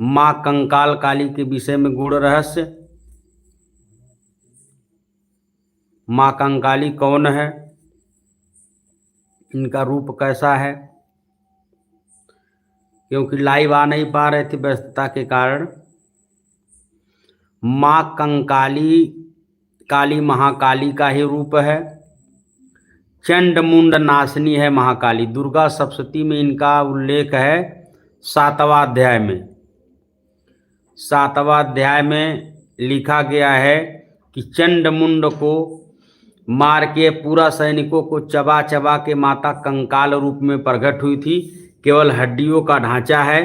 माँ कंकाल काली के विषय में गूढ़ रहस्य। माँ कंकाली कौन है, इनका रूप कैसा है, क्योंकि लाइव आ नहीं पा रहे थे व्यस्तता के कारण। माँ कंकाली काली महाकाली का ही रूप है। चंड मुंड नाशनी है महाकाली। दुर्गा सप्तशती में इनका उल्लेख है 7वां अध्याय में। 7वां अध्याय में लिखा गया है कि चंड मुंड को मार के पूरा सैनिकों को चबा चबा के माता कंकाल रूप में प्रकट हुई थी। केवल हड्डियों का ढांचा है।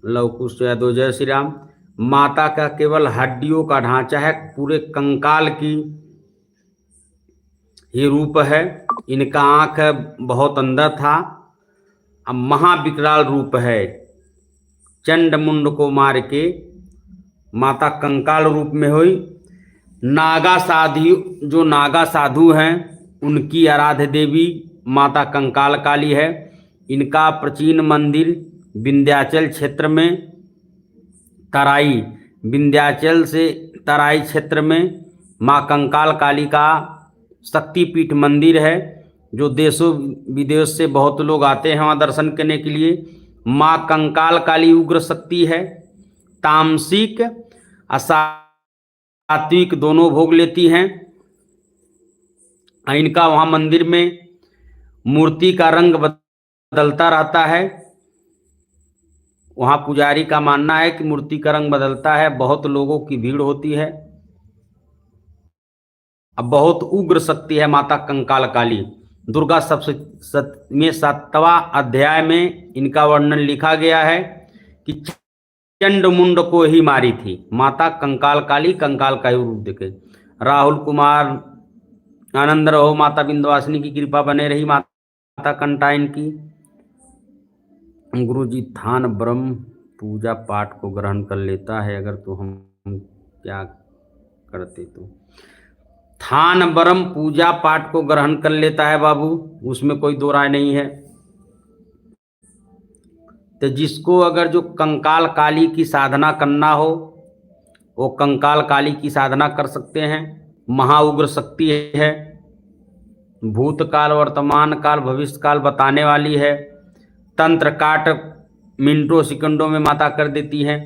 लव कुश यादव जय श्री राम। माता का केवल हड्डियों का ढांचा है, पूरे कंकाल की ही रूप है। इनका आंख बहुत अंदर था। अब महाविकराल रूप है। चंड मुंड को मार के माता कंकाल रूप में हुई। नागा साधु, जो नागा साधु हैं, उनकी आराध्य देवी माता कंकाल काली है। इनका प्राचीन मंदिर विंध्याचल क्षेत्र में तराई, विंध्याचल से तराई क्षेत्र में माँ कंकाल काली का शक्तिपीठ मंदिर है, जो देशों विदेश से बहुत लोग आते हैं वहाँ दर्शन करने के लिए। माँ कंकाल काली उग्र शक्ति है, तामसिक सात्विक दोनों भोग लेती हैं। इनका वहाँ मंदिर में मूर्ति का रंग बदलता रहता है। वहाँ पुजारी का मानना है कि मूर्ति का रंग बदलता है, बहुत लोगों की भीड़ होती है। अब बहुत उग्र शक्ति है माता कंकाल काली। दुर्गा सप्तशती में 7वां अध्याय में इनका वर्णन लिखा गया है कि चंड मुंड को ही मारी थी माता कंकाल काली। कंकाल का ही रूप देखे। राहुल कुमार आनंद रहो। माता विंध्यवासिनी की कृपा बने रही। माता कंटाइन की। गुरु जी थान ब्रह्म पूजा पाठ को ग्रहण कर लेता है अगर, तो हम क्या करते। तो थान ब्रह्म पूजा पाठ को ग्रहण कर लेता है बाबू, उसमें कोई दो राय नहीं है। तो जिसको अगर जो कंकाल काली की साधना करना हो, वो कंकाल काली की साधना कर सकते हैं। महाउग्र शक्ति है, भूतकाल वर्तमान काल भविष्य काल बताने वाली है। तंत्र काट मिनटों सेकंडों में माता कर देती है।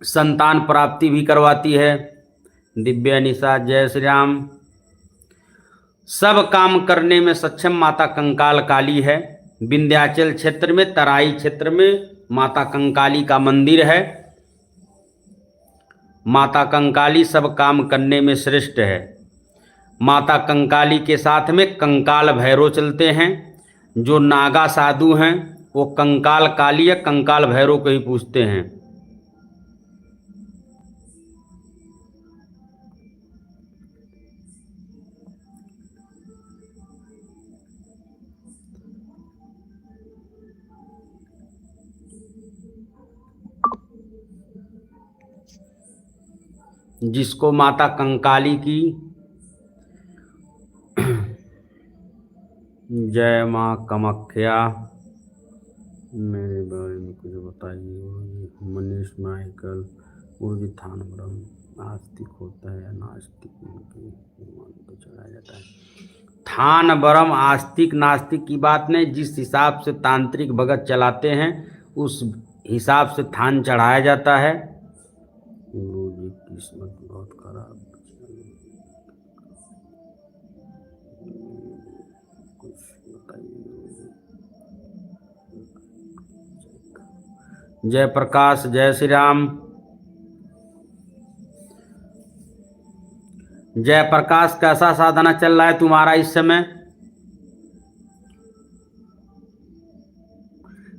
संतान प्राप्ति भी करवाती है। दिव्य निशा जय श्री राम। सब काम करने में सक्षम माता कंकाल काली है। विंध्याचल क्षेत्र में तराई क्षेत्र में माता कंकाली का मंदिर है। माता कंकाली सब काम करने में श्रेष्ठ है। माता कंकाली के साथ में कंकाल भैरव चलते हैं। जो नागा साधु हैं वो कंकाल काली या कंकाल भैरव को ही पूजते हैं। जिसको माता कंकाली की जय माँ कामाख्या, मेरे बारे में कुछ बताइए। मनीष माइकल। गुरु थान ब्रह्म आस्तिक होता है या नास्तिक, तो चढ़ाया जाता है। थान ब्रह्म आस्तिक नास्तिक की बात नहीं। जिस हिसाब से तांत्रिक भगत चलाते हैं उस हिसाब से थान चढ़ाया जाता है। गुरु जी किस्मत बहुत खराब, कुछ बताइए। जय प्रकाश जय श्री राम। जय प्रकाश, कैसा साधना चल रहा है तुम्हारा इस समय?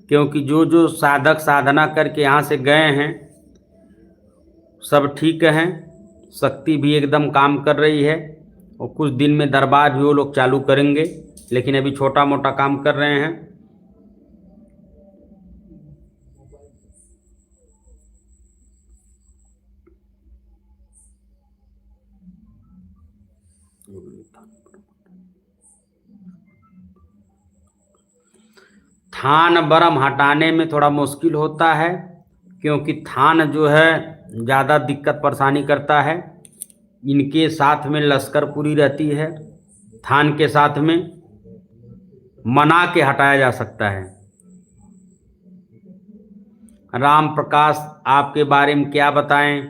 क्योंकि जो जो साधक साधना करके यहाँ से गए हैं सब ठीक हैं, शक्ति भी एकदम काम कर रही है। और कुछ दिन में दरबार भी वो लोग चालू करेंगे, लेकिन अभी छोटा मोटा काम कर रहे हैं। थान बरम हटाने में थोड़ा मुश्किल होता है, क्योंकि थान जो है ज़्यादा दिक्कत परेशानी करता है। इनके साथ में लश्करपुरी रहती है, थान के साथ में मना के हटाया जा सकता है। राम प्रकाश आपके बारे में क्या बताएं?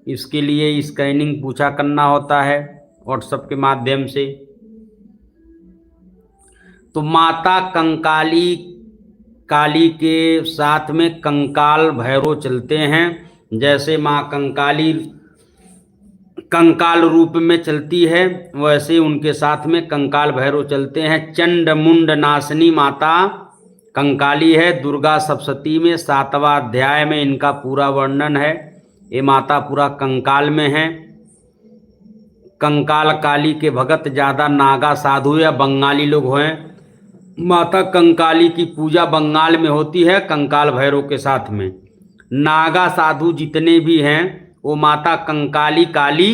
इसके लिए स्कैनिंग पूछा करना होता है व्हाट्सएप के माध्यम से। तो माता कंकाली काली के साथ में कंकाल भैरव चलते हैं। जैसे माँ कंकाली कंकाल रूप में चलती है, वैसे उनके साथ में कंकाल भैरव चलते हैं। चंड मुंड नाशनी माता कंकाली है। दुर्गा सप्तशती में 7वां अध्याय में इनका पूरा वर्णन है। ये माता पूरा कंकाल में है। कंकाल काली के भगत ज़्यादा नागा साधु या बंगाली लोग हैं। माता कंकाली की पूजा बंगाल में होती है कंकाल भैरव के साथ में। नागा साधु जितने भी हैं वो माता कंकाली काली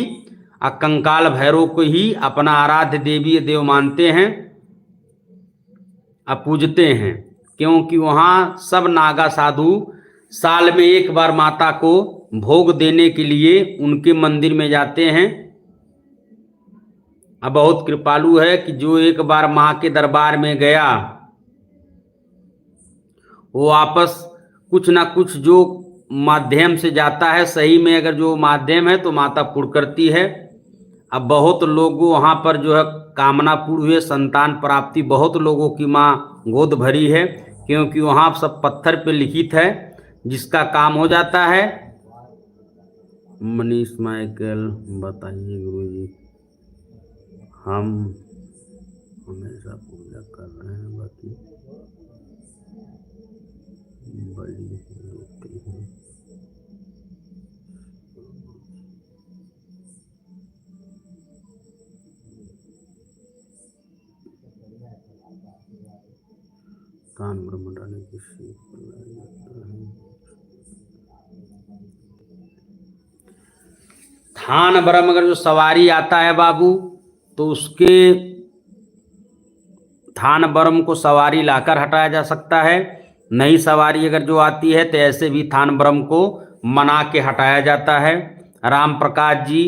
और कंकाल भैरव को ही अपना आराध्य देवी देव मानते हैं और पूजते हैं, क्योंकि वहाँ सब नागा साधु साल में एक बार माता को भोग देने के लिए उनके मंदिर में जाते हैं। अब बहुत कृपालु है कि जो एक बार माँ के दरबार में गया वो वापस कुछ ना कुछ जो माध्यम से जाता है, सही में अगर जो माध्यम है तो माता पूर्ण करती है। अब बहुत लोग वहाँ पर जो है कामना पूर्ण हुए, संतान प्राप्ति बहुत लोगों की माँ गोद भरी है, क्योंकि वहाँ सब पत्थर पे लिखित है जिसका काम हो जाता है। मनीष माइकल बताइए गुरुजी, हम हमेशा पूजा कर रहे हैं, बाकी बलि देते हैं। कान ब्रह्म डालने की सीख बनाया जाता है। थान ब्रह्म अगर जो सवारी आता है बाबू, तो उसके थान ब्रह्म को सवारी लाकर हटाया जा सकता है। नई सवारी अगर जो आती है तो ऐसे भी थान ब्रह्म को मना के हटाया जाता है। राम प्रकाश जी,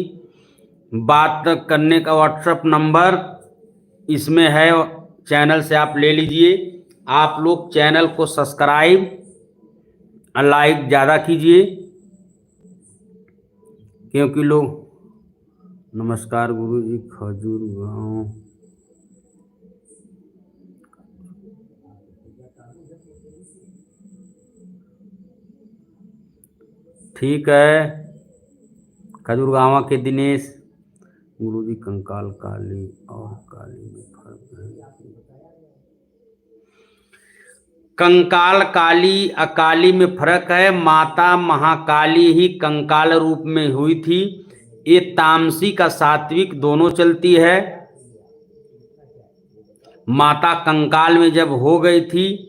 बात करने का व्हाट्सएप नंबर इसमें है, चैनल से आप ले लीजिए। आप लोग चैनल को सब्सक्राइब और लाइक ज़्यादा कीजिए, क्योंकि लोग। नमस्कार गुरुजी, खजूर गाँव ठीक है। खजूरगांव के दिनेश गुरुजी, कंकाल काली और काली में फर्क है? कंकाल काली अकाली में फर्क है। माता महाकाली ही कंकाल रूप में हुई थी। ये तामसी का सात्विक दोनों चलती है। माता कंकाल में जब हो गई थी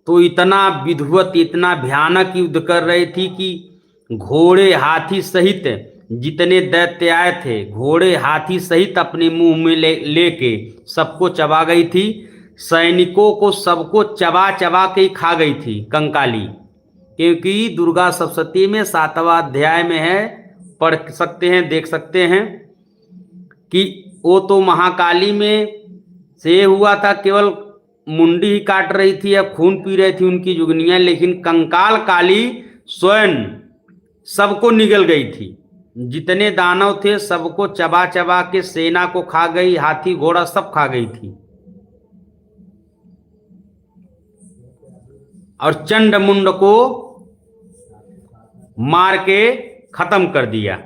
तो इतना विधुवत, इतना भयानक युद्ध कर रही थी कि घोड़े हाथी सहित जितने दैत्य आए थे, घोड़े हाथी सहित अपने मुंह में लेके सबको चबा गई थी। सैनिकों को सबको चबा चबा के ही खा गई थी कंकाली, क्योंकि दुर्गा सप्तशती में 7वां अध्याय में है, पढ़ सकते हैं, देख सकते हैं कि वो तो महाकाली में से हुआ था, केवल मुंडी ही काट रही थी या खून पी रही थी उनकी जुगनियां, लेकिन कंकाल काली स्वयं सबको निगल गई थी। जितने दानव थे सबको चबा चबा के सेना को खा गई, हाथी घोड़ा सब खा गई थी। और चंड मुंड को मार के खत्म कर दिया।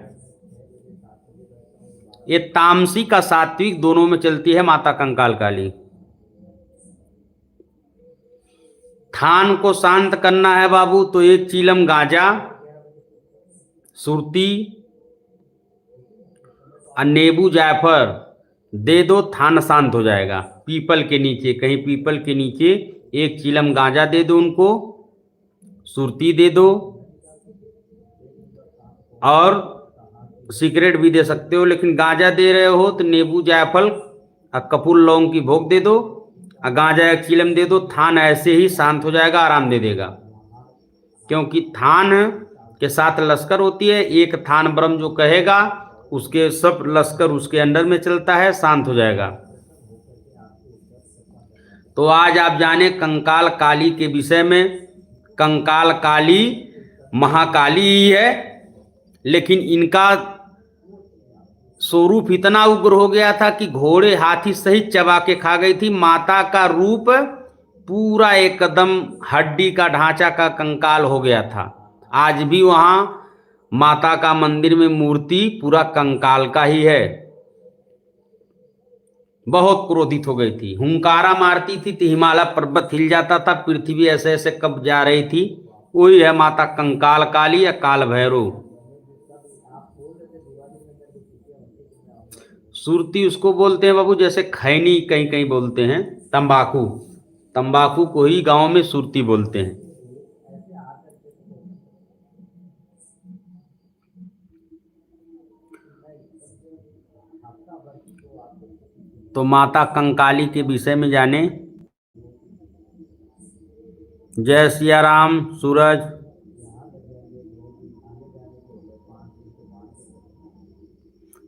ये तामसी का सात्विक दोनों में चलती है माता कंकाल काली। थान को शांत करना है बाबू, तो 1 चीलम गांजा, सुरती और नींबू जायफल दे दो, थान शांत हो जाएगा। पीपल के नीचे, कहीं पीपल के नीचे 1 चीलम गांजा दे दो उनको, सुरती दे दो, और सिगरेट भी दे सकते हो, लेकिन गांजा दे रहे हो तो नींबू जायफल और कपूर लौंग की भोग दे दो गांजा एक चिलम दे दो, थान ऐसे ही शांत हो जाएगा, आराम दे देगा। क्योंकि थान के साथ लश्कर होती है, एक थान ब्रह्म जो कहेगा उसके सब लश्कर उसके अंडर में चलता है, शांत हो जाएगा। तो आज आप जाने कंकाल काली के विषय में। कंकाल काली महाकाली ही है, लेकिन इनका स्वरूप इतना उग्र हो गया था कि घोड़े हाथी सहित चबा के खा गई थी। माता का रूप पूरा एकदम हड्डी का ढांचा का कंकाल हो गया था। आज भी वहां माता का मंदिर में मूर्ति पूरा कंकाल का ही है। बहुत क्रोधित हो गई थी, हुंकारा मारती थी तो हिमालय पर्वत हिल जाता था, पृथ्वी ऐसे ऐसे कब जा रही थी। वही है माता कंकाल काली या काल भैरव। सुरती उसको बोलते हैं बाबू, जैसे खैनी कहीं कहीं बोलते हैं। तंबाकू, तंबाकू को ही गांव में सुरती बोलते हैं। तो माता कंकाली के विषय में जाने। जय सिया राम। सूरज,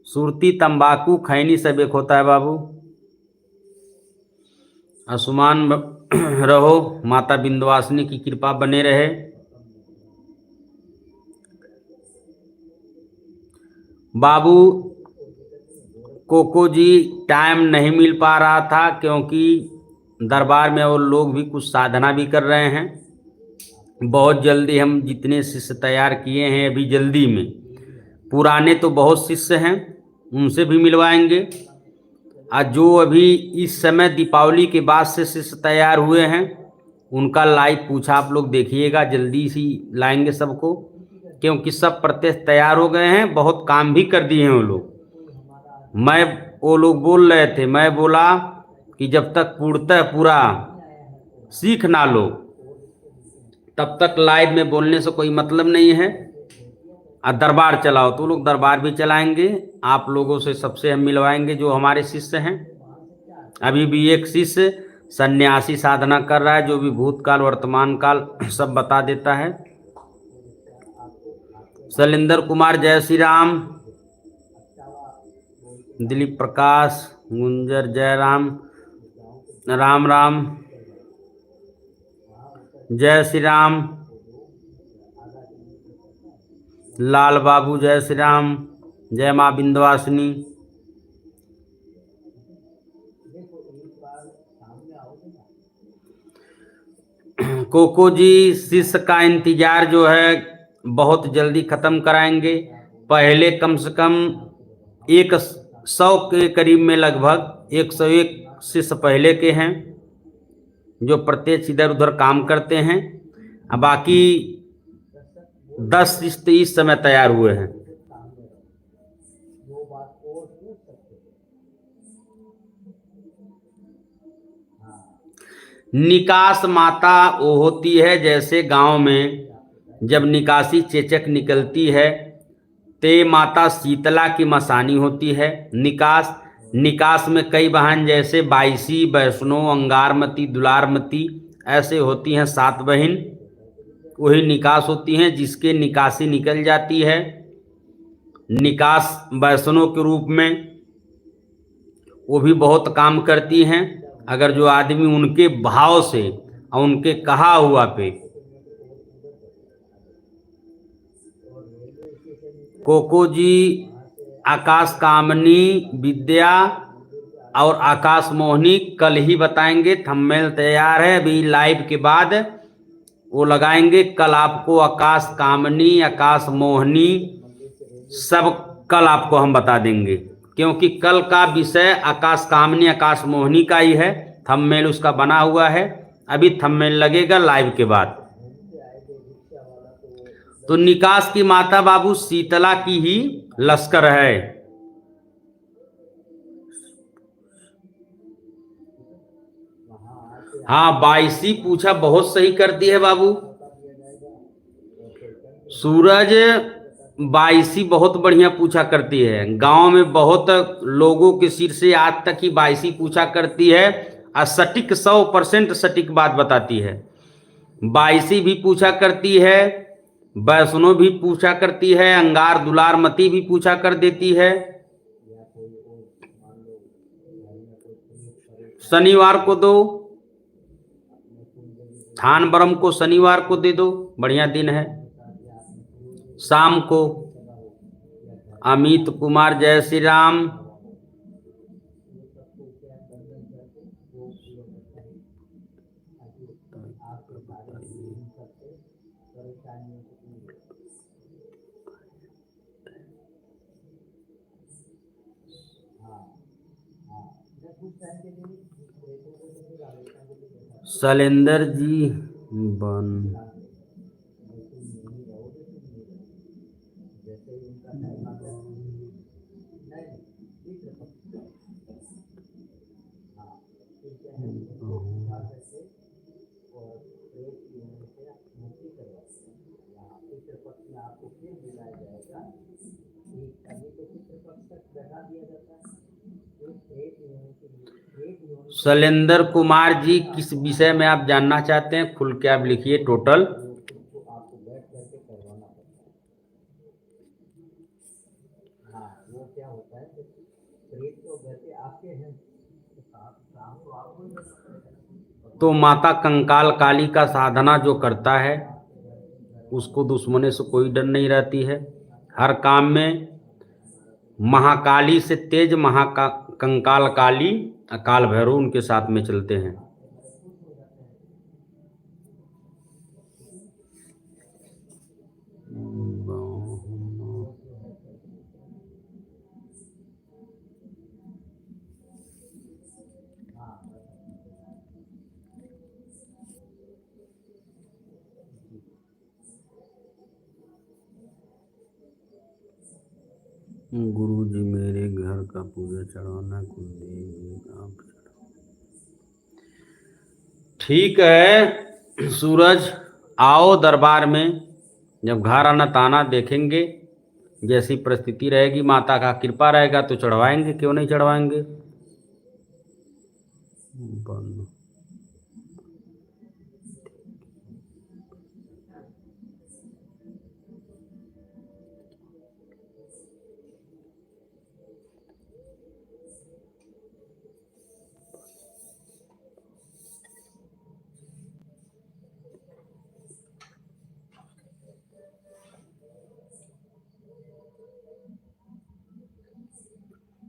सुरती, तंबाकू, खैनी सब एक होता है बाबू। आसमान रहो, माता विंध्यवासिनी की कृपा बने रहे। बाबू कोको जी टाइम नहीं मिल पा रहा था, क्योंकि दरबार में और लोग भी कुछ साधना भी कर रहे हैं। बहुत जल्दी हम जितने शिष्य तैयार किए हैं अभी जल्दी में, पुराने तो बहुत शिष्य हैं, उनसे भी मिलवाएंगे। और जो अभी इस समय दीपावली के बाद से शिष्य तैयार हुए हैं उनका लाइव पूछा आप लोग देखिएगा, जल्दी सी लाएंगे सबको, क्योंकि सब प्रत्यक्ष तैयार हो गए हैं, बहुत काम भी कर दिए हैं वो लोग। वो लोग बोल रहे थे, मैं बोला कि जब तक पूर्णतः पूरा सीख ना लो तब तक लाइव में बोलने से कोई मतलब नहीं है। और दरबार चलाओ तो लोग दरबार भी चलाएंगे, आप लोगों से सबसे हम मिलवाएंगे जो हमारे शिष्य हैं। अभी भी एक शिष्य सन्यासी साधना कर रहा है, जो भी भूतकाल वर्तमान काल सब बता देता है। शैलेंद्र कुमार, जय श्री राम। दिलीप प्रकाश गुंजर, जय राम। राम राम, जय श्री राम। लाल बाबू, जय श्री राम। जय माँ विंध्यवासिनी। कोको जी शिष्य का इंतजार जो है बहुत जल्दी खत्म कराएंगे। पहले कम से कम 100 के करीब में लगभग 101 शिष्य पहले के हैं जो प्रत्यक्ष इधर उधर काम करते हैं। अब बाकी 10 शिष्य इस समय तैयार हुए हैं। निकास माता वो होती है, जैसे गांव में जब निकासी चेचक निकलती है ते माता शीतला की मसानी होती है। निकास में कई बहन, जैसे बाईसी, वैष्णो, अंगारमती, दुलारमती ऐसे होती हैं 7 बहन, वही निकास होती हैं जिसके निकासी निकल जाती है। निकास वैष्णो के रूप में वो भी बहुत काम करती हैं, अगर जो आदमी उनके भाव से और उनके कहा हुआ पे। कोको जी आकाश कामनी विद्या और आकाश मोहिनी कल ही बताएंगे, थंबनेल तैयार है, अभी लाइव के बाद वो लगाएंगे। कल आपको आकाश कामनी, आकाश मोहिनी सब कल आपको हम बता देंगे, क्योंकि कल का विषय आकाश कामनी आकाश मोहिनी का ही है। थंबनेल उसका बना हुआ है, अभी थंबनेल लगेगा लाइव के बाद। तो निकास की माता बाबू शीतला की ही लश्कर है। हाँ, 22 पूछा, बहुत सही करती है बाबू। सूरज 22 बहुत बढ़िया पूछा करती है, गांव में बहुत लोगों के सिर से आज तक ही 22 पूछा करती है। सटीक 100% सटीक बात बताती है। बाईसी भी पूछा करती है, वैष्णो भी पूछा करती है, अंगार दुलार मती भी पूछा कर देती है। शनिवार को दो, थान ब्रह्म को शनिवार को दे दो, बढ़िया दिन है। शाम को अमित कुमार जय श्री राम, शैलेंद्र जी बन, शैलेंद्र कुमार जी किस विषय में आप जानना चाहते हैं, खुल के आप लिखिए टोटल। तो माता कंकाल काली का साधना जो करता है उसको दुश्मने से कोई डर नहीं रहती है। हर काम में महाकाली से तेज कंकाल काली अकाल भैरव उनके साथ में चलते हैं। गुरु जी मेरे घर का पूजा चढ़ाना कुलदेव आप। ठीक है सूरज, आओ दरबार में। जब घर आना ताना देखेंगे, जैसी परिस्थिति रहेगी, माता का कृपा रहेगा तो चढ़वाएंगे, क्यों नहीं चढ़वाएंगे।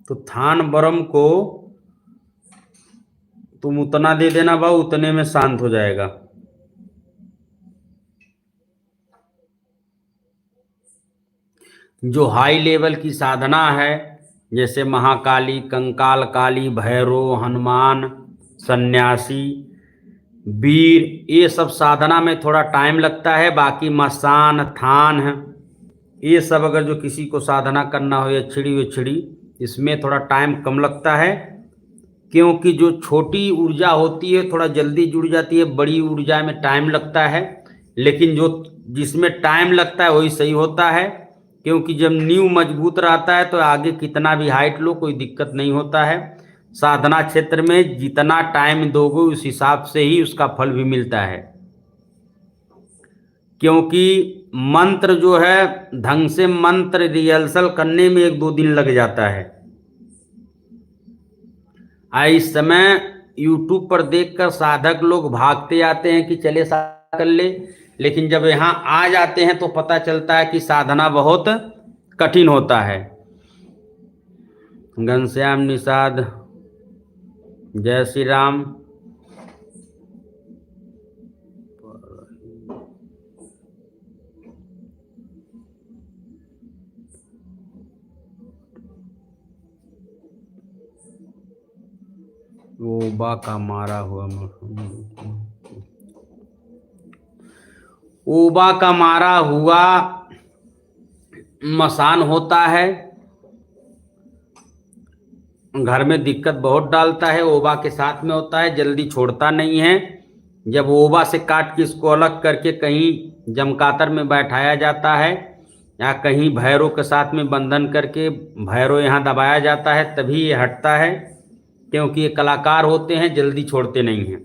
तो थान ब्रह्म को तुम उतना दे देना भाऊ, उतने में शांत हो जाएगा। जो हाई लेवल की साधना है, जैसे महाकाली, कंकाल काली, भैरव, हनुमान, सन्यासी, वीर, ये सब साधना में थोड़ा टाइम लगता है। बाकी मसान, थान है, ये सब अगर जो किसी को साधना करना हो, या छिड़ी उछड़ी, इसमें थोड़ा टाइम कम लगता है। क्योंकि जो छोटी ऊर्जा होती है थोड़ा जल्दी जुड़ जाती है, बड़ी ऊर्जा में टाइम लगता है। लेकिन जो जिसमें टाइम लगता है वही सही होता है, क्योंकि जब नींव मजबूत रहता है तो आगे कितना भी हाइट लो कोई दिक्कत नहीं होता है। साधना क्षेत्र में जितना टाइम दोगे उस हिसाब से ही उसका फल भी मिलता है। क्योंकि मंत्र जो है ढंग से मंत्र रिहर्सल करने में 1-2 दिन लग जाता है। इस समय YouTube पर देखकर साधक लोग भागते आते हैं कि चले साधना कर ले, लेकिन जब यहाँ आ जाते हैं तो पता चलता है कि साधना बहुत कठिन होता है। घनश्याम निषाद जय श्री राम। ओबा का मारा हुआ, ओबा का मारा हुआ मसान होता है, घर में दिक्कत बहुत डालता है। ओबा के साथ में होता है, जल्दी छोड़ता नहीं है। जब ओबा से काट के इसको अलग करके कहीं जमकातर में बैठाया जाता है, या कहीं भैरव के साथ में बंधन करके भैरव यहाँ दबाया जाता है, तभी ये हटता है। क्योंकि ये कलाकार होते हैं, जल्दी छोड़ते नहीं हैं।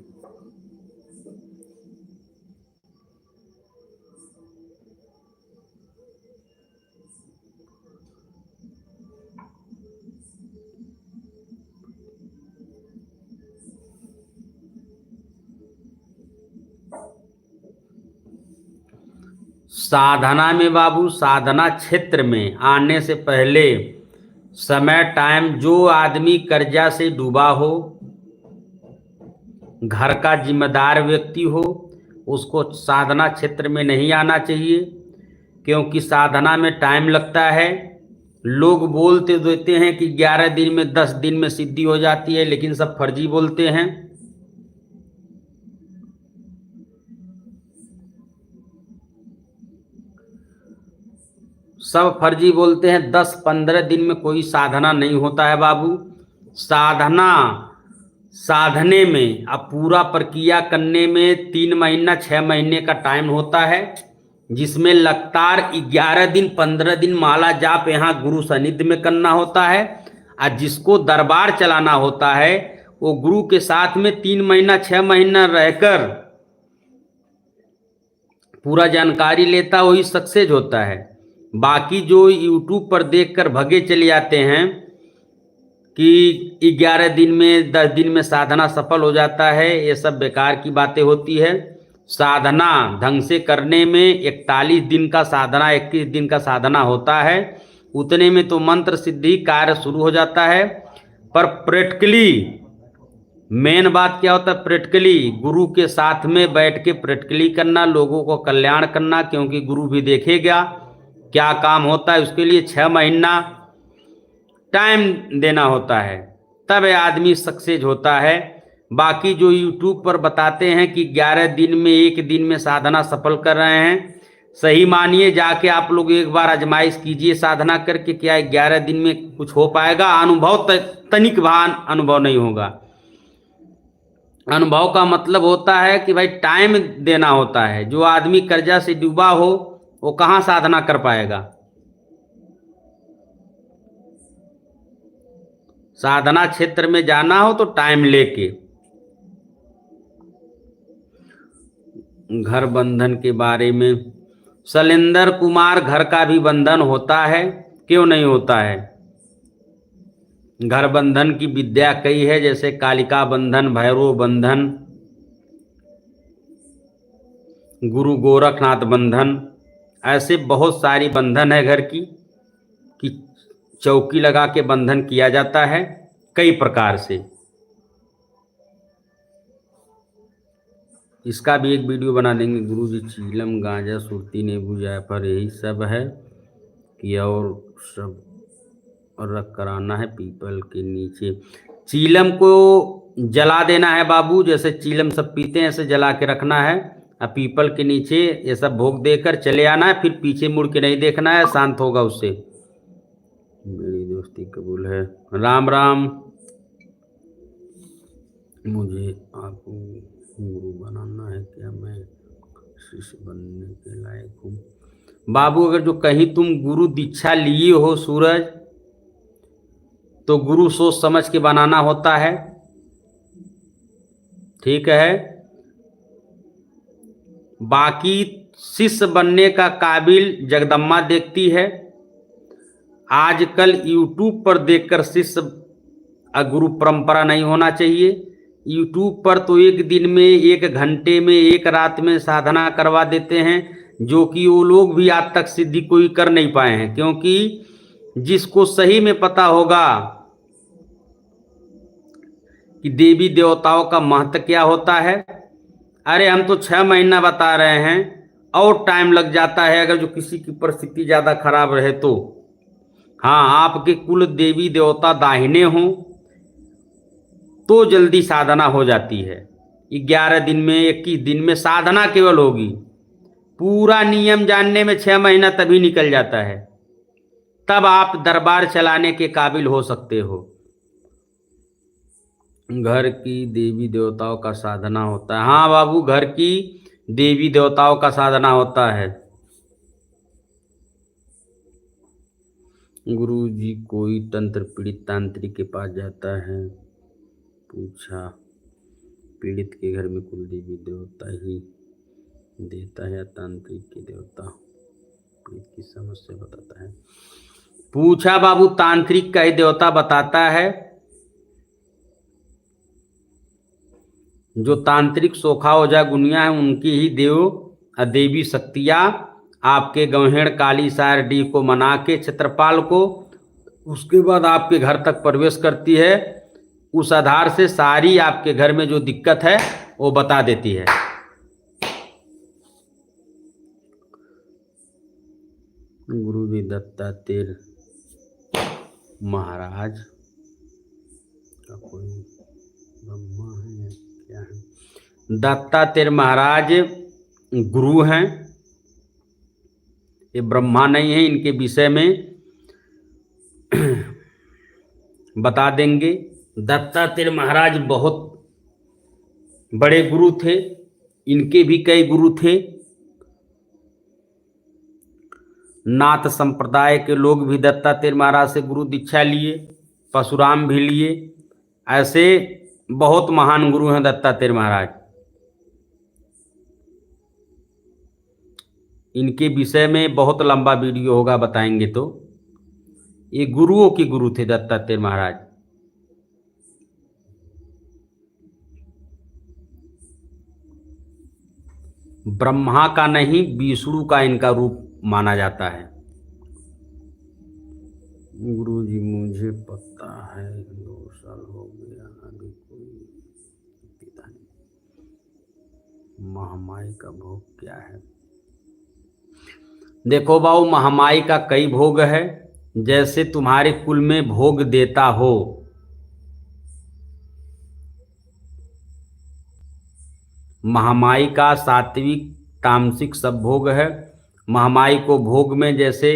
साधना में बाबू, साधना क्षेत्र में आने से पहले समय टाइम, जो आदमी कर्जा से डूबा हो, घर का जिम्मेदार व्यक्ति हो, उसको साधना क्षेत्र में नहीं आना चाहिए, क्योंकि साधना में टाइम लगता है। लोग बोलते देते हैं कि 11 दिन में 10 दिन में सिद्धि हो जाती है, लेकिन सब फर्जी बोलते हैं। सब फर्जी बोलते हैं। 10-15 दिन में कोई साधना नहीं होता है बाबू। साधना साधने में, अब पूरा प्रक्रिया करने में 3 महीना 6 महीने का टाइम होता है, जिसमें लगातार 11 दिन 15 दिन माला जाप यहाँ गुरु सानिध्य में करना होता है। और जिसको दरबार चलाना होता है, वो गुरु के साथ में 3 महीना 6 महीना रहकर पूरा जानकारी लेता, वही सक्सेस होता है। बाकी जो यूट्यूब पर देखकर भगे चले जाते हैं कि 11 दिन में 10 दिन में साधना सफल हो जाता है, ये सब बेकार की बातें होती है। साधना ढंग से करने में 41 दिन का साधना, 21 दिन का साधना होता है। उतने में तो मंत्र सिद्धि कार्य शुरू हो जाता है। पर प्रैक्टिकली मेन बात क्या होता है, प्रैक्टिकली गुरु के साथ में बैठ के प्रैक्टिकली करना, लोगों को कल्याण करना, क्योंकि गुरु भी देखेगा क्या काम होता है। उसके लिए 6 महीना टाइम देना होता है, तब आदमी सक्सेस होता है। बाकी जो यूट्यूब पर बताते हैं कि 11 दिन में 1 दिन में साधना सफल कर रहे हैं, सही मानिए जाके आप लोग एक बार आजमाइश कीजिए साधना करके, क्या 11 दिन में कुछ हो पाएगा? अनुभव तनिक भान अनुभव नहीं होगा। अनुभव का मतलब होता है कि भाई टाइम देना होता है। जो आदमी कर्जा से डूबा हो, वो कहाँ साधना कर पाएगा? साधना क्षेत्र में जाना हो तो टाइम लेके। घर बंधन के बारे में, शैलेंद्र कुमार, घर का भी बंधन होता है, क्यों नहीं होता है? घर बंधन की विद्या कई है, जैसे कालिका बंधन, भैरव बंधन, गुरु गोरखनाथ बंधन, ऐसे बहुत सारी बंधन है घर की, कि चौकी लगा के बंधन किया जाता है कई प्रकार से। इसका भी एक वीडियो बना देंगे। गुरु जी चीलम, गांजा, सुरती, नींबू, जायफल, यही सब है कि और सब रख कराना है पीपल के नीचे। चीलम को जला देना है बाबू, जैसे चीलम सब पीते हैं ऐसे जला के रखना है, और पीपल के नीचे ये सब भोग देकर चले आना है। फिर पीछे मुड़ के नहीं देखना है, शांत होगा उससे। मेरी दोस्ती कबूल है। राम राम। मुझे आपको गुरु बनाना है, क्या मैं शिष्य बनने के लायक हूँ? बाबू, अगर जो कहीं तुम गुरु दीक्षा लिए हो सूरज, तो गुरु सोच समझ के बनाना होता है, ठीक है। बाकी शिष्य बनने का काबिल जगदम्बा देखती है। आजकल यूट्यूब पर देखकर शिष्य गुरु परंपरा नहीं होना चाहिए। यूट्यूब पर तो 1 दिन में, 1 घंटे में, 1 रात में साधना करवा देते हैं, जो कि वो लोग भी आज तक सिद्धि कोई कर नहीं पाए हैं। क्योंकि जिसको सही में पता होगा कि देवी देवताओं का महत्व क्या होता है, अरे हम तो 6 महीना बता रहे हैं, और टाइम लग जाता है अगर जो किसी की परिस्थिति ज़्यादा खराब रहे तो। हाँ, आपके कुल देवी देवता दाहिने हों तो जल्दी साधना हो जाती है। 11 दिन में, 21 दिन में साधना केवल होगी। पूरा नियम जानने में 6 महीना तभी निकल जाता है, तब आप दरबार चलाने के काबिल हो सकते हो। घर की देवी देवताओं का साधना होता है। हाँ बाबू, घर की देवी देवताओं का साधना होता है। गुरु जी, कोई तंत्र पीड़ित तांत्रिक के पास जाता है पूछा पीड़ित के घर में कुल देवी देवता ही देता है या तांत्रिक के देवता? पीड़ित की समस्या बताता है। पूछा बाबू, तांत्रिक का ही देवता बताता है। जो तांत्रिक सोखा ओझा गुनिया है उनकी ही देवी शक्तियाँ आपके गौहेड़ काली सार डी को मना के क्षेत्रपाल को उसके बाद आपके घर तक प्रवेश करती है। उस आधार से सारी आपके घर में जो दिक्कत है वो बता देती है। गुरु जी दत्तात्रेय महाराज का कोई ब्रह्मा है या क्या है? दत्तात्रेय महाराज गुरु हैं, ये ब्रह्मा नहीं है। इनके विषय में बता देंगे। दत्तात्रेय महाराज बहुत बड़े गुरु थे, इनके भी कई गुरु थे। नाथ संप्रदाय के लोग भी दत्तात्रेय महाराज से गुरु दीक्षा लिए, परशुराम भी लिए। ऐसे बहुत महान गुरु हैं दत्तात्रेय महाराज। इनके विषय में बहुत लंबा वीडियो होगा, बताएंगे। तो ये गुरुओं के गुरु थे दत्तात्रेय महाराज। ब्रह्मा का नहीं, विष्णु का इनका रूप माना जाता है। गुरु जी मुझे पता है 2 साल हो गया, अभी कोई पता नहीं। महामाई का भोग क्या है? देखो बाबू, महामाई का कई भोग है। जैसे तुम्हारे कुल में भोग देता हो, महामाई का सात्विक तामसिक सब भोग है। महामाई को भोग में जैसे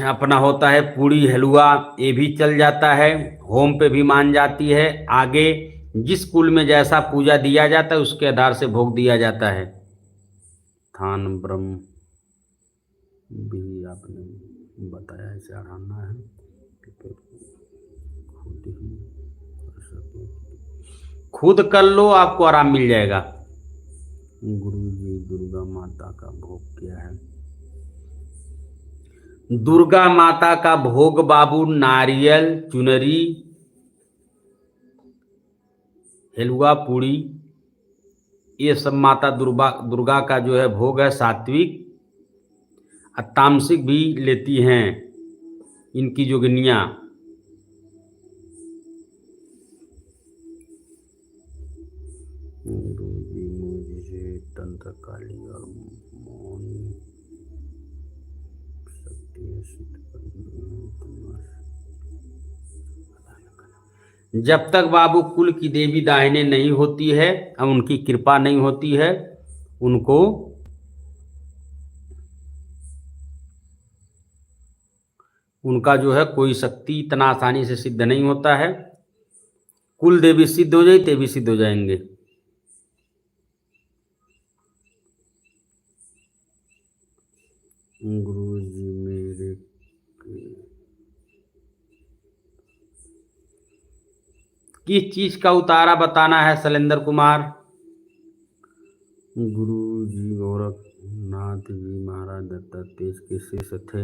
अपना होता है पूड़ी हलवा, ये भी चल जाता है, होम पे भी मान जाती है। आगे जिस कुल में जैसा पूजा दिया जाता है उसके आधार से भोग दिया जाता है। थान ब्रह्म भी आपने बताया चढ़ाना है, खुद कर लो, आपको आराम मिल जाएगा। गुरु जी दुर्गा माता का भोग क्या है? दुर्गा माता का भोग बाबू नारियल, चुनरी, हलवा, पूड़ी, ये सब माता दुर्गा का जो है भोग है। सात्विक और तामसिक भी लेती हैं इनकी जोगिनियाँ। गुरु जी मुझे तंत्र काली और मौन शक्ति सिद्ध करनी। जब तक बाबू कुल की देवी दाहिने नहीं होती है और उनकी कृपा नहीं होती है, उनको उनका जो है कोई शक्ति इतना आसानी से सिद्ध नहीं होता है। कुल देवी सिद्ध हो जाए ते भी सिद्ध हो जाएंगे। गुरु जी मेरे किस चीज का उतारा बताना है शैलेंद्र कुमार? गुरु जी गोरखनाथ जी महाराज दत्तात्रेय के शिष्य थे।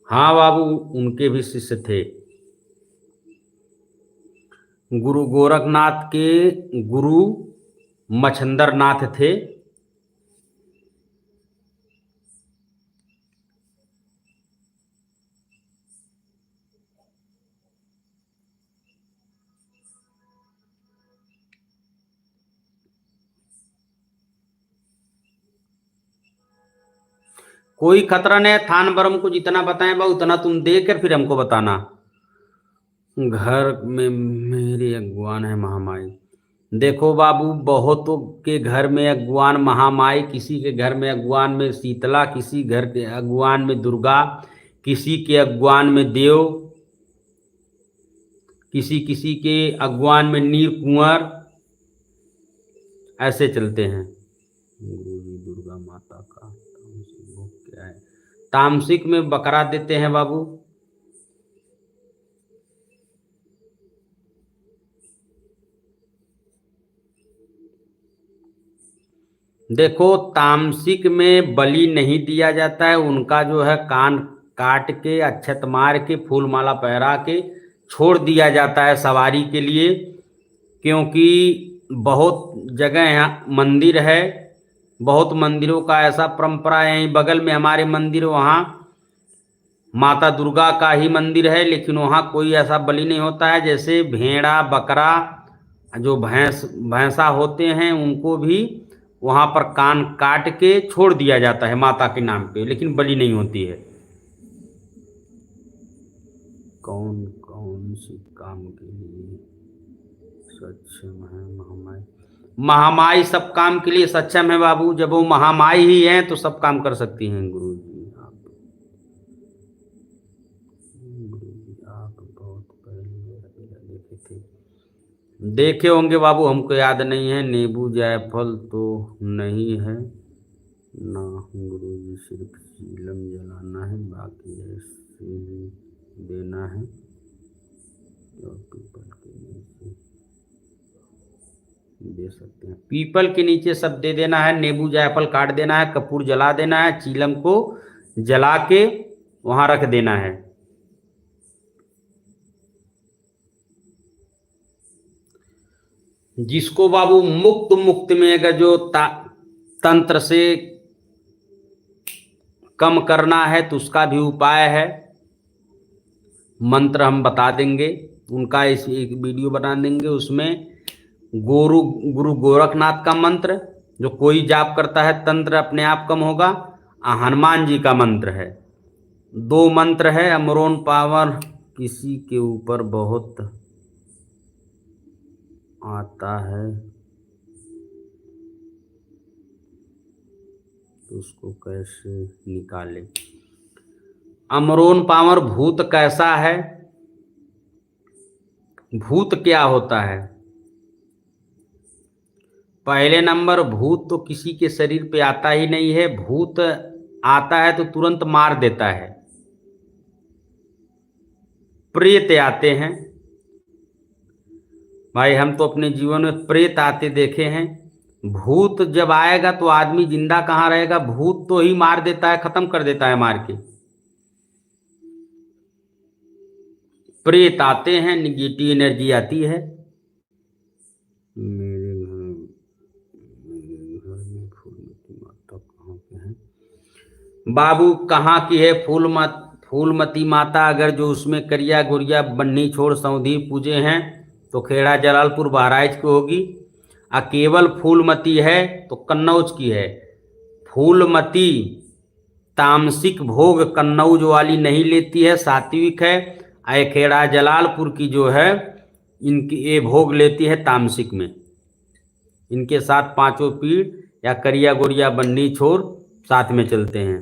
हाँ बाबू, उनके भी शिष्य थे। गुरु गोरखनाथ के गुरु मच्छंदर नाथ थे। कोई खतरा नहीं है। थान ब्रह्म को जितना बताएं बा उतना तुम देकर फिर हमको बताना। घर में मेरी अगुवान है महामाई। देखो बाबू, बहुतों के घर में अगुवान महामाई, किसी के घर में अगुवान में शीतला, किसी घर के अगुवान में दुर्गा, किसी के अगुवान में देव, किसी किसी के अगुवान में नीर कुंवर, ऐसे चलते हैं। गुरु जी दुर्गा माता का तामसिक भोग क्या है? तामसिक में बकरा देते हैं बाबू। देखो, तामसिक में बलि नहीं दिया जाता है। उनका जो है कान काट के अक्षत मार के फूल माला पहरा के छोड़ दिया जाता है सवारी के लिए, क्योंकि बहुत जगह यहाँ मंदिर है, बहुत मंदिरों का ऐसा परंपरा है। यहीं बगल में हमारे मंदिर, वहाँ माता दुर्गा का ही मंदिर है, लेकिन वहाँ कोई ऐसा बलि नहीं होता है। जैसे भेड़ा बकरा जो भैंसा होते हैं, उनको भी वहाँ पर कान काट के छोड़ दिया जाता है माता के नाम पे, लेकिन बलि नहीं होती है। कौन कौन सी काम के लिए सक्षम है महामाई? महामाई सब काम के लिए सक्षम है बाबू। जब वो महामाई ही हैं तो सब काम कर सकती हैं गुरु जी। आप बहुत पहले देखे थे। देखे होंगे बाबू, हमको याद नहीं है। नींबू जायफल तो नहीं है ना गुरु जी, सिर्फ चीलम जलाना है, बाकी ऐसे ही देना है। और पीपल के नीचे दे सकते हैं, पीपल के नीचे सब दे देना है। नींबू जायफल काट देना है, कपूर जला देना है, चीलम को जला के वहां रख देना है। जिसको बाबू मुक्त में अगर जो तंत्र से कम करना है तो उसका भी उपाय है। मंत्र हम बता देंगे, उनका इस एक वीडियो बना देंगे। उसमें गुरु गोरखनाथ का मंत्र, जो कोई जाप करता है तंत्र अपने आप कम होगा। हनुमान जी का मंत्र है। दो मंत्र है। अमरोन पावर किसी के ऊपर बहुत आता है तो उसको कैसे निकाले? अमरोन पावर भूत कैसा है? भूत क्या होता है? पहले नंबर, भूत तो किसी के शरीर पे आता ही नहीं है। भूत आता है तो तुरंत मार देता है। प्रेत आते हैं भाई, हम तो अपने जीवन में प्रेत आते देखे हैं। भूत जब आएगा तो आदमी जिंदा कहाँ रहेगा? भूत तो ही मार देता है, खत्म कर देता है मार के। प्रेत आते हैं, निगेटिव एनर्जी आती है। मेरे घर में फूलमती माता कहाँ पे है बाबू? कहाँ की है फूलमती माता? अगर जो उसमें करिया गुड़िया बन्नी छोड़ सौंधी पूजे हैं तो खेड़ा जलालपुर बहराइच की होगी। केवल फूलमती है तो कन्नौज की है। फूलमती तामसिक भोग कन्नौज वाली नहीं लेती है, सात्विक है। खेड़ा जलालपुर की जो है, इनकी ये भोग लेती है तामसिक में। इनके साथ पांचों पीढ़ या करिया गोरिया बन्नी छोर साथ में चलते हैं।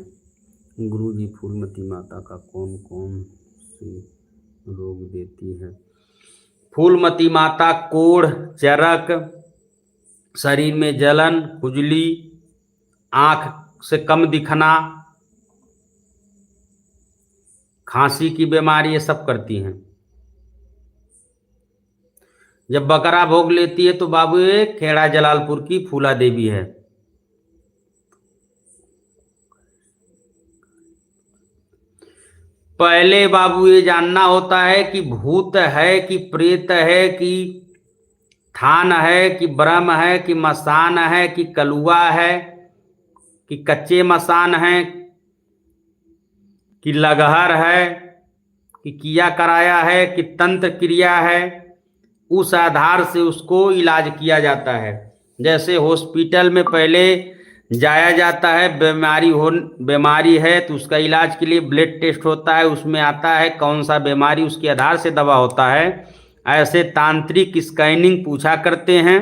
गुरु जी, फूलमती माता का कौन कौन से रोग देती है? फूलमती माता कोढ़, चरक, शरीर में जलन, खुजली, आँख से कम दिखना, खांसी की बीमारी, ये सब करती हैं। जब बकरा भोग लेती है तो बाबू ये खेड़ा जलालपुर की फूला देवी है। पहले बाबू ये जानना होता है कि भूत है कि प्रेत है कि थान है कि ब्रह्म है कि मसान है कि कलुआ है कि कच्चे मसान है कि लगहर है कि किया कराया है कि तंत्र क्रिया है। उस आधार से उसको इलाज किया जाता है। जैसे हॉस्पिटल में पहले जाया जाता है, बीमारी है तो उसका इलाज के लिए ब्लड टेस्ट होता है, उसमें आता है कौन सा बीमारी, उसके आधार से दवा होता है। ऐसे तांत्रिक स्कैनिंग पूछा करते हैं।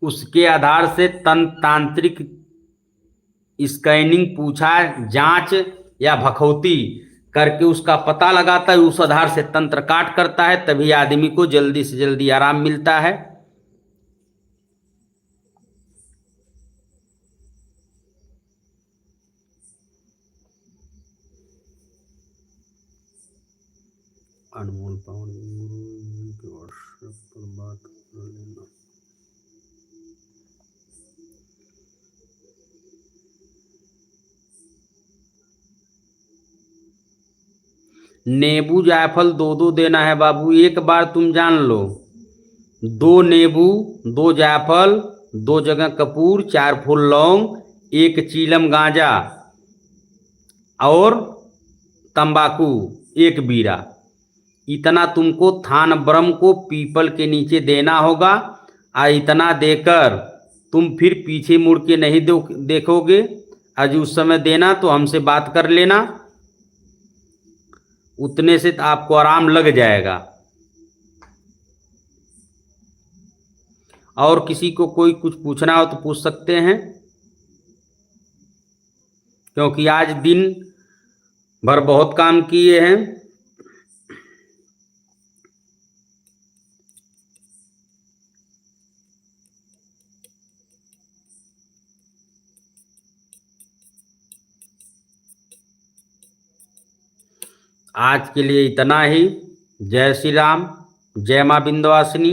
उसके आधार से तांत्रिक स्कैनिंग पूछा, जांच या भखौती करके उसका पता लगाता है। उस आधार से तंत्र काट करता है, तभी आदमी को जल्दी से जल्दी आराम मिलता है। अनमोल पावन के व्हाट्सएप नींबू जायफल दो दो देना है बाबू, एक बार तुम जान लो। 2 नींबू, 2 जायफल, 2 जगह कपूर, 4 फूल लौंग, 1 चीलम गांजा और तंबाकू 1 बीड़ा। इतना तुमको थान ब्रह्म को पीपल के नीचे देना होगा। और इतना देकर तुम फिर पीछे मुड़ के नहीं देखोगे। आज उस समय देना तो हमसे बात कर लेना, उतने से आपको आराम लग जाएगा। और किसी को कोई कुछ पूछना हो तो पूछ सकते हैं, क्योंकि आज दिन भर बहुत काम किए हैं। आज के लिए इतना ही। जय श्री राम, जय माँ विंध्यवासिनी,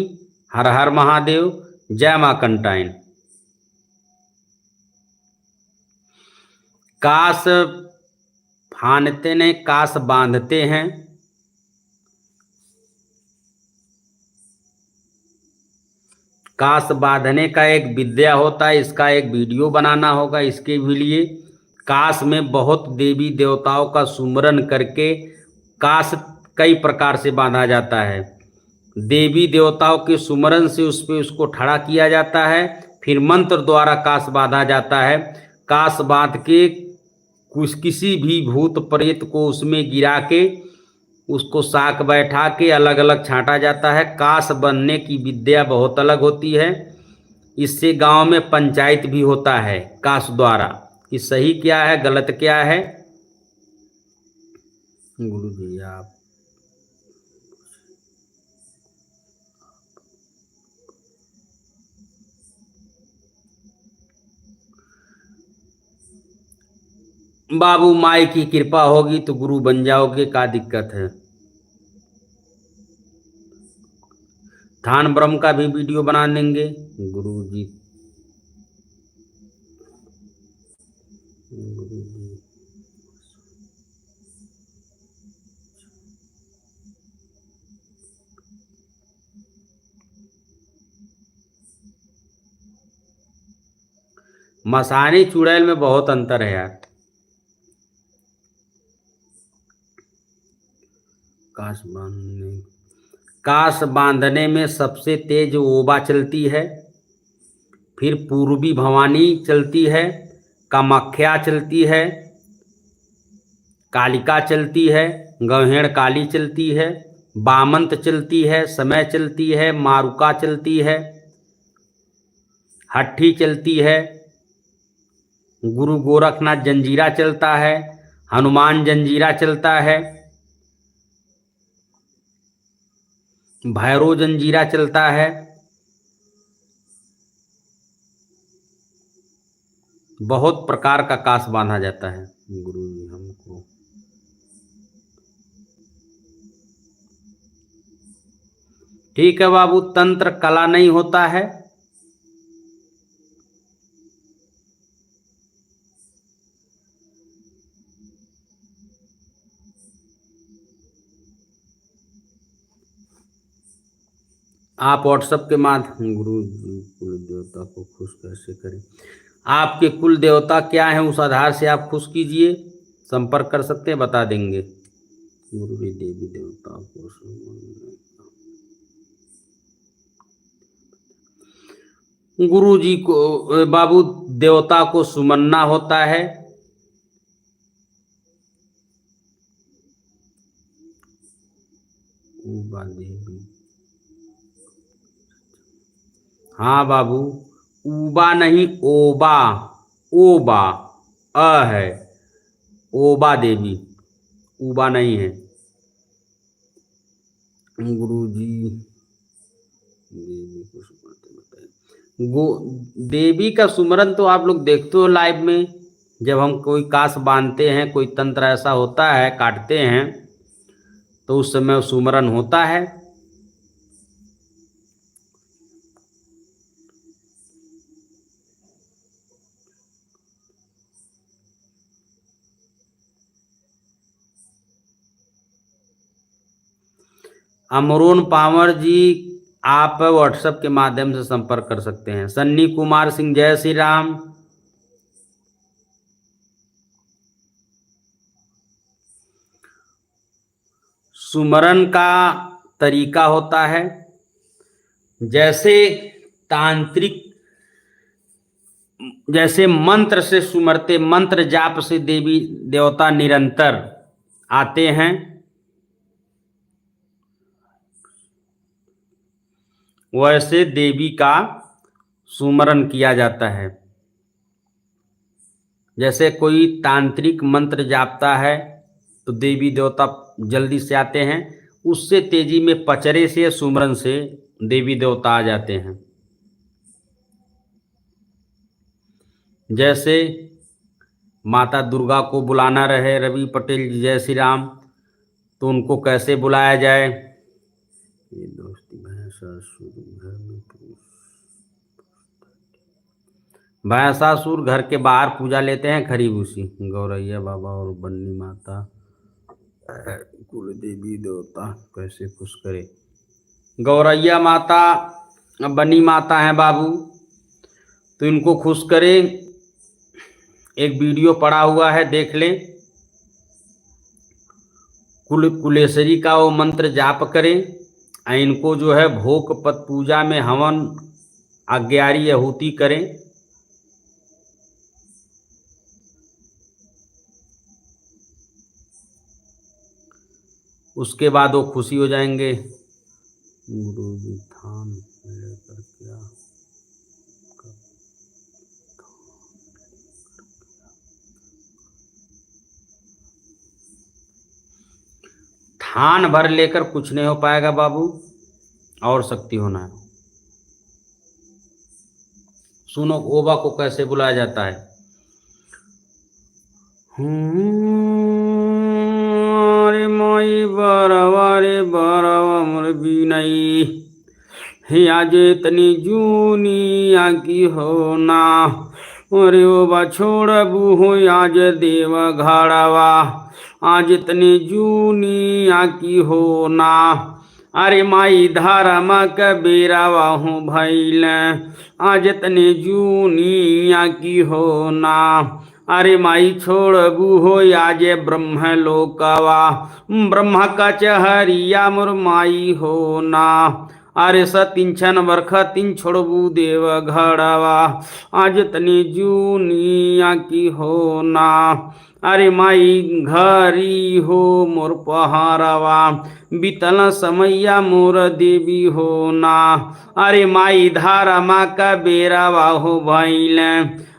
हर हर महादेव, जय माँ कंटाइन। कास फानते ने कास बांधते हैं। कास बांधने का एक विद्या होता है, इसका एक वीडियो बनाना होगा। इसके भी लिए कास में बहुत देवी देवताओं का सुमरन करके कास कई प्रकार से बांधा जाता है। देवी देवताओं के सुमरन से उस पर उसको खड़ा किया जाता है, फिर मंत्र द्वारा कास बांधा जाता है। कास बांध के कुछ किसी भी भूत प्रेत को उसमें गिरा के उसको साक बैठा के अलग अलग छांटा जाता है। कास बनने की विद्या बहुत अलग होती है। इससे गांव में पंचायत भी होता है कास द्वारा कि सही क्या है गलत क्या है। गुरु जी आप बाबू माई की कृपा होगी तो गुरु बन जाओगे, क्या दिक्कत है। थान ब्रह्म का भी वीडियो बना देंगे गुरु जी। मसानी चुड़ैल में बहुत अंतर है यार। कास बांधने में सबसे तेज ओबा चलती है, फिर पूर्वी भवानी चलती है, कामाख्या चलती है, कालिका चलती है, गौहेड़ काली चलती है, बामंत चलती है, समय चलती है, मारुका चलती है, हट्ठी चलती है, गुरु गोरखनाथ जंजीरा चलता है, हनुमान जंजीरा चलता है, भैरव जंजीरा चलता है। बहुत प्रकार का कास बांधा जाता है गुरु जी हमको। ठीक है बाबू, तंत्र कला नहीं होता है। आप व्हाट्सएप के माध्यम गुरु जी कुल देवता को खुश कैसे करें। आपके कुल देवता क्या हैं उस आधार से आप खुश कीजिए, संपर्क कर सकते हैं, बता देंगे। गुरु जी देवी देवता को गुरु जी को बाबू देवता को सुमनना होता है। देवी हाँ बाबू, ऊबा नहीं ओबा, ओबा है, ओबा देवी, ऊबा नहीं है। गुरु जी देवी को बताए। देवी का सुमरन तो आप लोग देखते हो लाइव में, जब हम कोई कास बांधते हैं, कोई तंत्र ऐसा होता है काटते हैं तो उस समय सुमरन होता है। अमरोन पावर जी, आप व्हाट्सएप के माध्यम से संपर्क कर सकते हैं। सन्नी कुमार सिंह, जय श्री राम। सुमरन का तरीका होता है, जैसे तांत्रिक, जैसे मंत्र से सुमरते, मंत्र जाप से देवी देवता निरंतर आते हैं, वैसे देवी का सुमरन किया जाता है। जैसे कोई तांत्रिक मंत्र जापता है तो देवी देवता जल्दी से आते हैं, उससे तेजी में पचरे से सुमरन से देवी देवता आ जाते हैं। जैसे माता दुर्गा को बुलाना रहे, रवि पटेल जी, जय श्री राम, तो उनको कैसे बुलाया जाए? ये दोस्ती भैंसासुर घर के बाहर पूजा लेते हैं, खरी भूसी, गौरैया बाबा और बन्नी माता कुल देवी देवता कैसे खुश करे। गौरैया माता बन्नी माता हैं बाबू, तो इनको खुश करें। एक वीडियो पड़ा हुआ है, देख लें। कुलेश्वरी का वो मंत्र जाप करें, इनको जो है भोग पत पूजा में हवन अग्यारी आहुति करें। उसके बाद वो खुशी हो जाएंगे। गुरु जी थान लेकर क्या थान भर लेकर कुछ नहीं हो पाएगा बाबू, और शक्ति होना है। सुनो ओबा को कैसे बुलाया जाता है। अरे माई बरवा रे बरवा मोर बीनई, हे आज तनी जूनी आकी हो ना, अरे ओबा छोड़बू हो आज देव घड़वा, आज तनी जूनी आकी हो ना। अरे माई धर्म के बेरावा हूँ भैल, आज तनी जूनी आकी हो ना। अरे माई छोड़बू हो आज ब्रह्म लोकवा, ब्रह्म का चहरिया मोर माई हो ना। अरे सतीन छन बरख तीन छोड़बू देव घड़वा, आज तनी जूनिया की हो ना। अरे माई घरी हो मोर पहाड़वा, बीतल समैया मोर देवी हो ना। अरे माई धारा माँ का बेरावा हो भैल,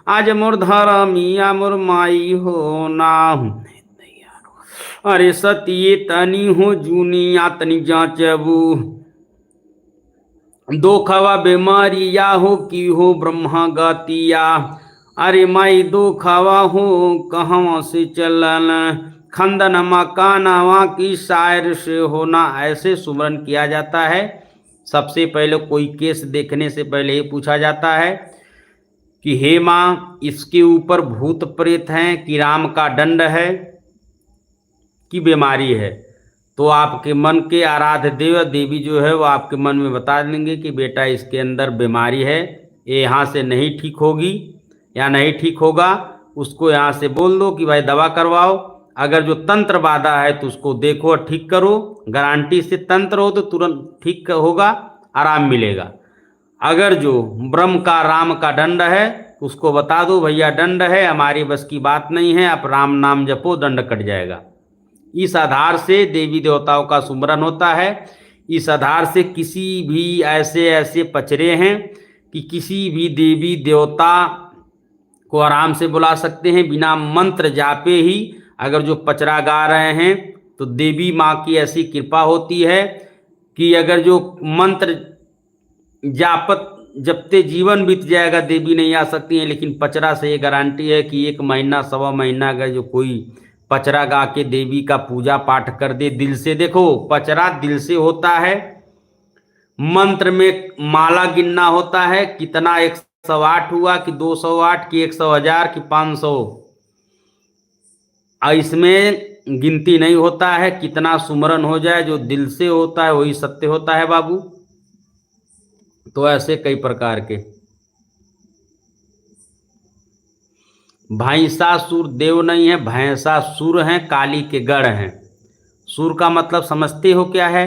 आज मोर धरमिया मोर माई हो ना। अरे सतिये तनी हो जूनिया तनी जांचबू, दो खवा बीमारिया हो की हो ब्रह्मा गतिया। अरे माई दो खवा हो कहवा से चलन, खंदन मकानवा की शायर से होना। ऐसे सुमरन किया जाता है। सबसे पहले कोई केस देखने से पहले ये पूछा जाता है कि हे माँ, इसके ऊपर भूत प्रेत हैं कि राम का दंड है कि बीमारी है, तो आपके मन के आराध्य देव देवी जो है वो आपके मन में बता देंगे कि बेटा इसके अंदर बीमारी है, ये यहाँ से नहीं ठीक होगी या नहीं ठीक होगा। उसको यहाँ से बोल दो कि भाई दवा करवाओ। अगर जो तंत्र बाधा है तो उसको देखो और ठीक करो, गारंटी से तंत्र हो तो तुरंत ठीक होगा, आराम मिलेगा। अगर जो ब्रह्म का राम का दंड है उसको बता दो भैया दंड है, हमारी बस की बात नहीं है, आप राम नाम जपो, दंड कट जाएगा। इस आधार से देवी देवताओं का सुमरन होता है। इस आधार से किसी भी ऐसे पचरे हैं कि किसी भी देवी देवता को आराम से बुला सकते हैं बिना मंत्र जापे ही। अगर जो पचरा गा रहे हैं तो देवी माँ की ऐसी कृपा होती है कि अगर जो मंत्र जापत जपते जीवन बीत जाएगा, देवी नहीं आ सकती हैं। लेकिन पचरा से ये गारंटी है कि 1 महीना 1.25 महीना अगर जो कोई पचरा गा के देवी का पूजा पाठ कर दे दिल से, देखो पचरा दिल से होता है। मंत्र में माला गिनना होता है, कितना 108 हुआ कि 208 कि 100,000 कि 500। इसमें गिनती नहीं होता है, कितना सुमरन हो जाए, जो दिल से होता है वही सत्य होता है बाबू। तो ऐसे कई प्रकार के। भैंसासुर देव नहीं है, भैंसासुर हैं, काली के गढ़ हैं। सुर का मतलब समझते हो क्या है?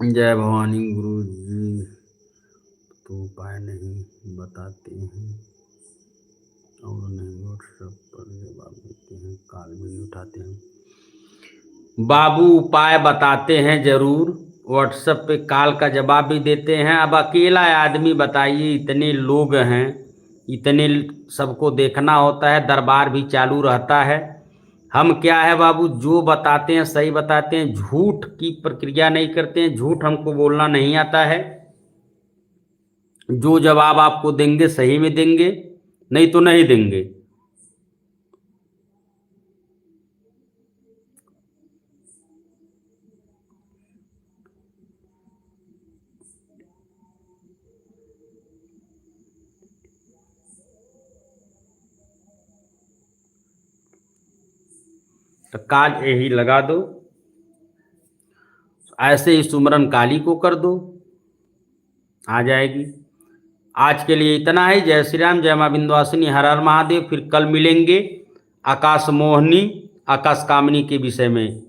जय भवानी गुरु जी। तो उपाय नहीं बताते हैं और नहीं व्हाट्सएप पर जवाब देते हैं, कॉल भी नहीं उठाते हैं। बाबू उपाय बताते हैं जरूर, व्हाट्सएप पे कॉल का जवाब भी देते हैं। अब अकेला आदमी बताइए, इतने लोग हैं, इतने सबको देखना होता है, दरबार भी चालू रहता है। हम क्या है बाबू, जो बताते हैं सही बताते हैं, झूठ की प्रक्रिया नहीं करते हैं, झूठ हमको बोलना नहीं आता है। जो जवाब आपको देंगे सही में देंगे, नहीं तो नहीं देंगे। तो काज यही लगा दो, ऐसे ही सुमरन काली को कर दो, आ जाएगी। आज के लिए इतना ही। जय श्री राम, जय मां विंध्यवासिनी, हर हर महादेव। फिर कल मिलेंगे आकाश मोहिनी, आकाश कामनी के विषय में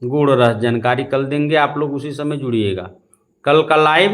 गूढ़ रहस्य जानकारी कल देंगे। आप लोग उसी समय जुड़िएगा। कल का लाइव